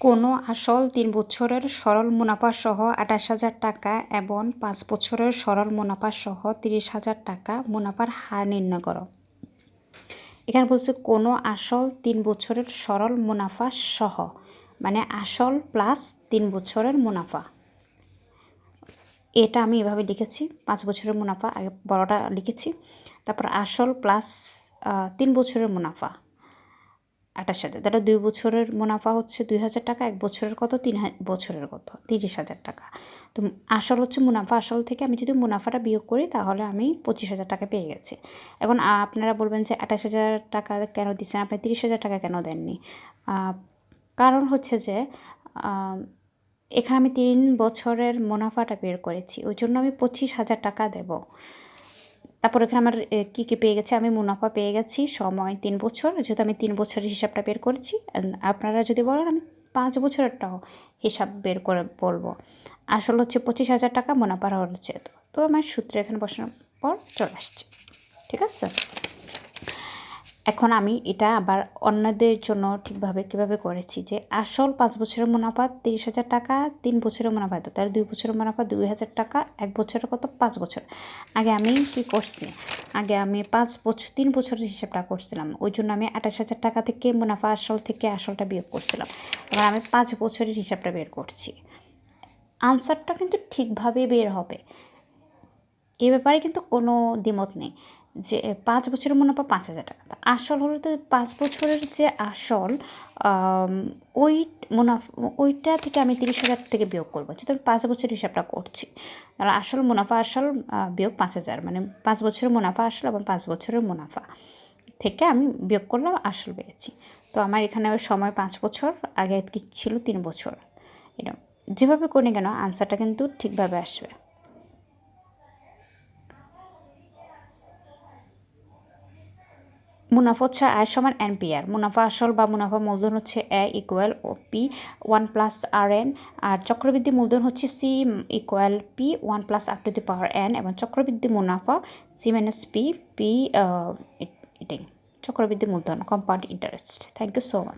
কোনো আসল ৩ বছরের সরল মুনাফা সহ ২৮,০০০ টাকা এবং ৫ বছরের সরল মুনাফা সহ ৩০,০০০ টাকা মুনাফার হার নির্ণয় করো। এখানে বলছে কোনো আসল ৩ বছরের সরল মুনাফা সহ, মানে আসল প্লাস ৩ বছরের মুনাফা। এটা আমি এভাবে লিখেছি, ৫ বছরের মুনাফা আগে বড়টা লিখেছি, তারপর আসল প্লাস ৩ বছরের মুনাফা ২৮,০০০। তাহলে ২ বছরের মুনাফা হচ্ছে ২,০০০ টাকা, ১ বছরের কত, ৩ বছরের কত, ৩০,০০০ টাকা। তো আসল হচ্ছে মুনাফা, আসল থেকে আমি যদি মুনাফাটা বিয়োগ করি তাহলে আমি ২৫,০০০ টাকা পেয়ে গেছি। এখন আপনারা বলবেন যে ২৮,০০০ টাকা কেন দিচ্ছেন, আপনি ৩০,০০০ টাকা কেন দেননি? কারণ হচ্ছে যে এখানে আমি ৩ বছরের মুনাফাটা বের করেছি, ওই জন্য আমি ২৫,০০০ টাকা দেব। তারপর এখানে আমার কী কী পেয়ে গেছে, আমি মুনাফা পেয়ে গেছি, সময় 3 বছর, যেহেতু আমি 3 বছরের হিসাবটা বের করেছি। আপনারা যদি বলেন আমি 5 বছরেরটাও হিসাব বের করে বলবো। আসল হচ্ছে 25,০০০ টাকা, মুনাফার হচ্ছে তো আমার সূত্র এখানে বসানোর পর চলে আসছে। ঠিক আছে, এখন আমি এটা আবার অন্যদের জন্য ঠিকভাবে কীভাবে করেছি, যে আসল 5 বছরের মুনাফা 30,০০০ টাকা, 3 বছরের মুনাফা তো তার 2 বছরের মুনাফা 2,000 টাকা, 1 বছরের কত, 5 বছর। আগে আমি কি করছি, আগে আমি 3 বছরের হিসাবটা করছিলাম, ওই জন্য আমি 28,000 টাকা থেকে মুনাফা আসল থেকে আসলটা বিয়োগ করছিলাম। এবার আমি 5 বছরের হিসাবটা বের করছি, আনসারটা কিন্তু ঠিকভাবে বের হবে, এ ব্যাপারে কিন্তু কোনো দ্বিমত নেই। যে 5 বছরের মুনাফা 5,000 টাকা, আসল হলো তো 5 বছরের যে আসল, ওই মুনাফা ওইটা থেকে আমি 30,000 থেকে বিয়োগ করবো, যেহেতু আমি 5 বছরের হিসাবটা করছি। তাহলে আসল মুনাফা আসল বিয়োগ 5,000, মানে 5 বছরের মুনাফা আসল এবং 5 বছরের মুনাফা থেকে আমি বিয়োগ করলাম, আসল পেয়েছি। তো আমার এখানে সময় 5 বছর, আগে কি ছিল 3 বছর। এটা যেভাবে করি কেন আনসারটা কিন্তু ঠিকভাবে আসবে। মুনাফা হচ্ছে আয় সমান NPR, মুনাফা আসল বা মুনাফা মূলধন হচ্ছে A equal P 1 plus RN, আর চক্রবৃদ্ধি মূলধন হচ্ছে C equal P 1 plus up to the power N, এবং চক্রবৃদ্ধি মুনাফা C মাইনাস P এটাই চক্রবৃদ্ধি মূলধন, compound interest. Thank you so much.